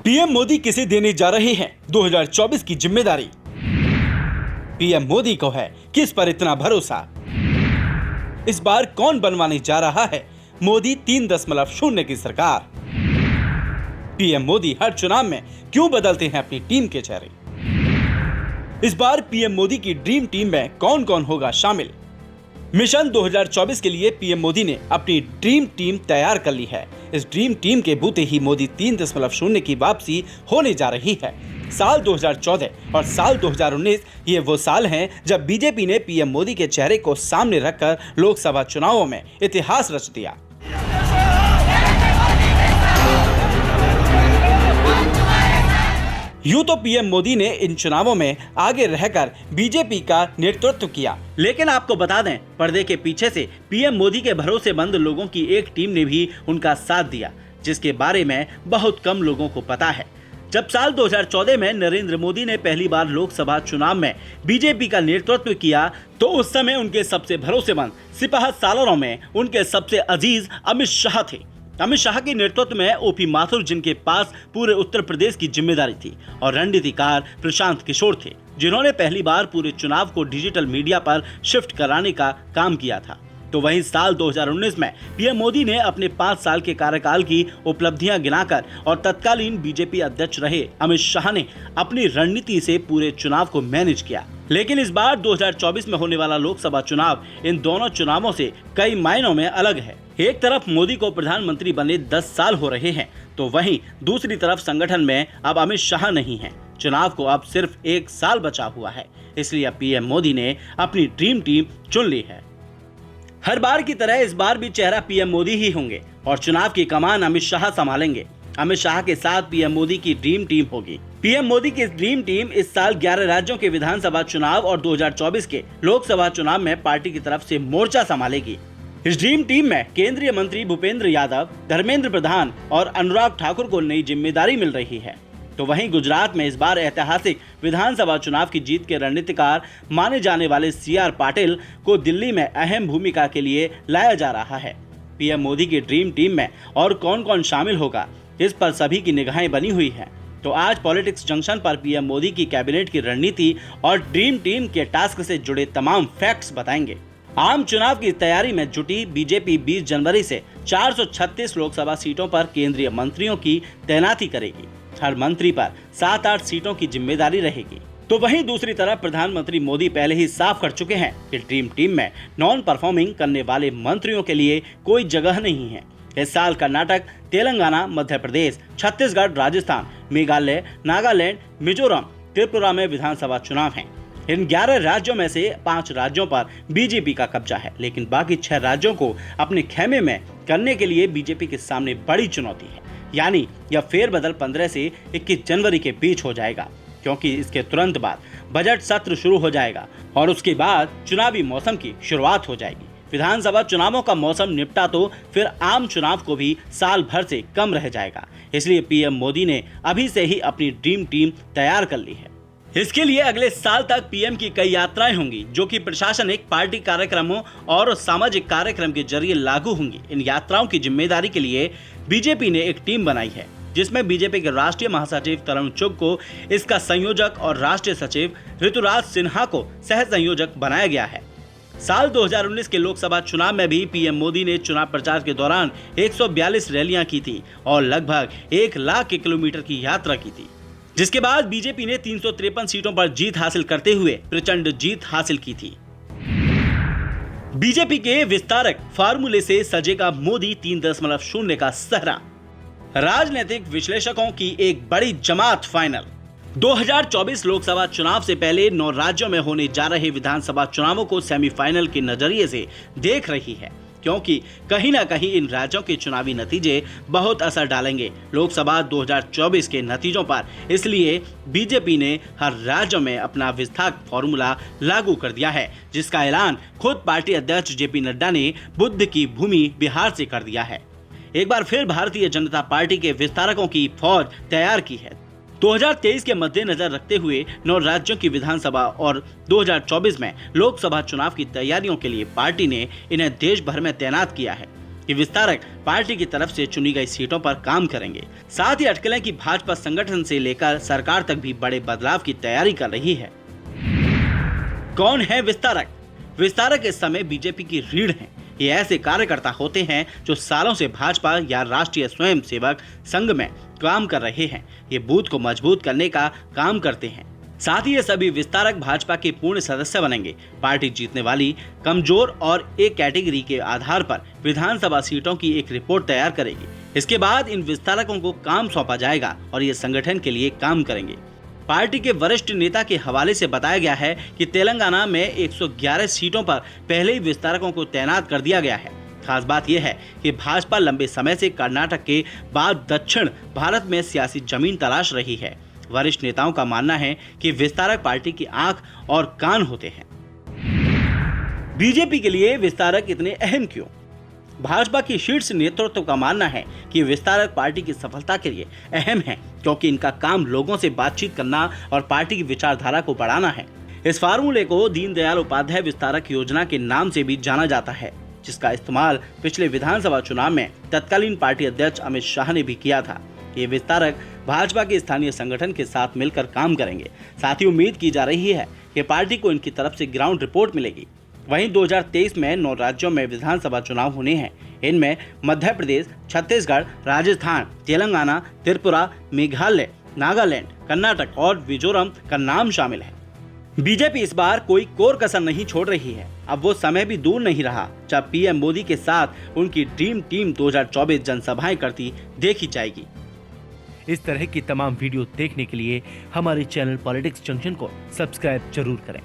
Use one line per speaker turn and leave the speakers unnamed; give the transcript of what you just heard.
PM Modi किसे देने जा रहे हैं 2024 की जिम्मेदारी? पीएम मोदी को है किस पर इतना भरोसा? इस बार कौन बनवाने जा रहा है मोदी 3.0 की सरकार? पीएम मोदी हर चुनाव में क्यों बदलते हैं अपनी टीम के चेहरे? इस बार पीएम मोदी की ड्रीम टीम में कौन कौन होगा शामिल? मिशन 2024 के लिए पीएम मोदी ने अपनी ड्रीम टीम तैयार कर ली है। इस ड्रीम टीम के बूते ही मोदी 3.0 की वापसी होने जा रही है। साल 2014 और साल 2019 ये वो साल हैं जब बीजेपी ने पीएम मोदी के चेहरे को सामने रखकर लोकसभा चुनावों में इतिहास रच दिया। यूं तो पीएम मोदी ने इन चुनावों में आगे रहकर बीजेपी का नेतृत्व किया, लेकिन आपको बता दें, पर्दे के पीछे से पीएम मोदी के भरोसेमंद लोगों की एक टीम ने भी उनका साथ दिया, जिसके बारे में बहुत कम लोगों को पता है। जब साल 2014 में नरेंद्र मोदी ने पहली बार लोकसभा चुनाव में बीजेपी का नेतृत्व किया, तो उस समय उनके सबसे भरोसेमंद सिपाह सालारों में उनके सबसे अजीज अमित शाह थे। अमित शाह के नेतृत्व में ओपी माथुर, जिनके पास पूरे उत्तर प्रदेश की जिम्मेदारी थी, और रणनीतिकार प्रशांत किशोर थे, जिन्होंने पहली बार पूरे चुनाव को डिजिटल मीडिया पर शिफ्ट कराने का काम किया था। तो वहीं साल 2019 में पीएम मोदी ने अपने 5 साल के कार्यकाल की उपलब्धियां गिनाकर और तत्कालीन बीजेपी अध्यक्ष रहे अमित शाह ने अपनी रणनीति से पूरे चुनाव को मैनेज किया। लेकिन इस बार 2024 में होने वाला लोकसभा चुनाव इन दोनों चुनावों से कई मायनों में अलग है। एक तरफ मोदी को प्रधानमंत्री बने 10 साल हो रहे हैं, तो वहीं दूसरी तरफ संगठन में अब अमित शाह नहीं हैं। चुनाव को अब सिर्फ 1 साल बचा हुआ है, इसलिए पीएम मोदी ने अपनी ड्रीम टीम चुन ली है। हर बार की तरह इस बार भी चेहरा पीएम मोदी ही होंगे और चुनाव की कमान अमित शाह संभालेंगे। अमित शाह के साथ पीएम मोदी की ड्रीम टीम होगी। पीएम मोदी की ड्रीम टीम इस साल 11 राज्यों के विधानसभा चुनाव और 2024 के लोकसभा चुनाव में पार्टी की तरफ से मोर्चा संभालेगी। इस ड्रीम टीम में केंद्रीय मंत्री भूपेंद्र यादव, धर्मेंद्र प्रधान और अनुराग ठाकुर को नई जिम्मेदारी मिल रही है। तो वहीं गुजरात में इस बार ऐतिहासिक विधानसभा चुनाव की जीत के रणनीतिकार माने जाने वाले सीआर पाटिल को दिल्ली में अहम भूमिका के लिए लाया जा रहा है। पीएम मोदी की ड्रीम टीम में और कौन कौन शामिल होगा, इस पर सभी की निगाहें बनी हुई हैं। तो आज पॉलिटिक्स जंक्शन पर पीएम मोदी की कैबिनेट की रणनीति और ड्रीम टीम के टास्क से जुड़े तमाम फैक्ट्स बताएंगे। आम चुनाव की तैयारी में जुटी बीजेपी 20 जनवरी से 436 लोकसभा सीटों पर केंद्रीय मंत्रियों की तैनाती करेगी। हर मंत्री पर 7-8 सीटों की जिम्मेदारी रहेगी। तो वहीं दूसरी तरफ प्रधानमंत्री मोदी पहले ही साफ कर चुके हैं कि ड्रीम टीम में नॉन परफॉर्मिंग करने वाले मंत्रियों के लिए कोई जगह नहीं है। इस साल कर्नाटक, तेलंगाना, मध्य प्रदेश, छत्तीसगढ़, राजस्थान, मेघालय, नागालैंड, मिजोरम, त्रिपुरा में विधानसभा चुनाव हैं। इन 11 राज्यों में से 5 राज्यों पर बीजेपी का कब्जा है, लेकिन बाकी 6 राज्यों को अपने खेमे में करने के लिए बीजेपी के सामने बड़ी चुनौती है। यानी यह फेरबदल 15 से 21 जनवरी के बीच हो जाएगा, क्योंकि इसके तुरंत बाद बजट सत्र शुरू हो जाएगा और उसके बाद चुनावी मौसम की शुरुआत हो जाएगी। विधानसभा चुनावों का मौसम निपटा तो फिर आम चुनाव को भी साल भर से कम रह जाएगा। इसलिए पीएम मोदी ने अभी से ही अपनी ड्रीम टीम तैयार कर ली है। इसके लिए अगले साल तक पीएम की कई यात्राएं होंगी, जो कि प्रशासनिक, पार्टी कार्यक्रमों और सामाजिक कार्यक्रम के जरिए लागू होंगी। इन यात्राओं की जिम्मेदारी के लिए बीजेपी ने एक टीम बनाई है, जिसमें बीजेपी के राष्ट्रीय महासचिव तरुण चुग को इसका संयोजक और राष्ट्रीय सचिव ऋतुराज सिन्हा को सह संयोजक बनाया गया है। साल 2019 के लोकसभा चुनाव में भी पीएम मोदी ने चुनाव प्रचार के दौरान 142 रैलियां की थी और लगभग 1 लाख किलोमीटर की यात्रा की थी, जिसके बाद बीजेपी ने 353 सीटों पर जीत हासिल करते हुए प्रचंड जीत हासिल की थी। बीजेपी के विस्तारक फार्मूले से सजेगा मोदी 3.0 का सहरा। राजनीतिक विश्लेषकों की एक बड़ी जमात फाइनल। 2024 लोकसभा चुनाव से पहले 9 राज्यों में होने जा रहे विधानसभा चुनावों को सेमीफाइनल के नजरिए से देख रही है, क्योंकि कहीं ना कहीं इन राज्यों के चुनावी नतीजे बहुत असर डालेंगे लोकसभा 2024 के नतीजों पर। इसलिए बीजेपी ने हर राज्य में अपना विस्तारक फॉर्मूला लागू कर दिया है, जिसका ऐलान खुद पार्टी अध्यक्ष जेपी नड्डा ने बुद्ध की भूमि बिहार से कर दिया है। एक बार फिर भारतीय जनता पार्टी के विस्तारकों की फौज तैयार की है। 2023 के मद्देनजर रखते हुए 9 राज्यों की विधानसभा और 2024 में लोकसभा चुनाव की तैयारियों के लिए पार्टी ने इन्हें देश भर में तैनात किया है। कि विस्तारक पार्टी की तरफ से चुनी गई सीटों पर काम करेंगे। साथ ही अटकलें कि भाजपा संगठन से लेकर सरकार तक भी बड़े बदलाव की तैयारी कर रही है। कौन है विस्तारक? विस्तारक इस समय बीजेपी की रीढ़ हैं। ये ऐसे कार्यकर्ता होते हैं जो सालों से भाजपा या राष्ट्रीय स्वयंसेवक संघ में काम कर रहे हैं। ये बूथ को मजबूत करने का काम करते हैं। साथ ही ये सभी विस्तारक भाजपा के पूर्ण सदस्य बनेंगे। पार्टी जीतने वाली कमजोर और ए कैटेगरी के आधार पर विधानसभा सीटों की एक रिपोर्ट तैयार करेगी। इसके बाद इन विस्तारकों को काम सौंपा जाएगा और ये संगठन के लिए काम करेंगे। पार्टी के वरिष्ठ नेता के हवाले से बताया गया है कि तेलंगाना में 111 सीटों पर पहले ही विस्तारकों को तैनात कर दिया गया है। खास बात यह है कि भाजपा लंबे समय से कर्नाटक के बाद दक्षिण भारत में सियासी जमीन तलाश रही है। वरिष्ठ नेताओं का मानना है कि विस्तारक पार्टी की आंख और कान होते हैं। बीजेपी के लिए विस्तारक इतने अहम क्यों? भाजपा की शीर्ष नेतृत्व का मानना है कि विस्तारक पार्टी की सफलता के लिए अहम है, क्योंकि इनका काम लोगों से बातचीत करना और पार्टी की विचारधारा को बढ़ाना है। इस फार्मूले को दीनदयाल उपाध्याय विस्तारक योजना के नाम से भी जाना जाता है, जिसका इस्तेमाल पिछले विधानसभा चुनाव में तत्कालीन पार्टी अध्यक्ष अमित शाह ने भी किया था। ये विस्तारक भाजपा के स्थानीय संगठन के साथ मिलकर काम करेंगे। साथ ही उम्मीद की जा रही है कि पार्टी को इनकी तरफ से ग्राउंड रिपोर्ट मिलेगी। वहीं 2023 में 9 राज्यों में विधानसभा चुनाव होने हैं। इनमें मध्य प्रदेश, छत्तीसगढ़, राजस्थान, तेलंगाना, त्रिपुरा, मेघालय, नागालैंड, कर्नाटक और मिजोरम का नाम शामिल है। बीजेपी इस बार कोई कोर कसर नहीं छोड़ रही है। अब वो समय भी दूर नहीं रहा जब पीएम मोदी के साथ उनकी ड्रीम टीम 2024 जनसभाएं करती देखी जाएगी।
इस तरह की तमाम वीडियो देखने के लिए हमारे चैनल पॉलिटिक्स जंक्शन को सब्सक्राइब जरूर करें।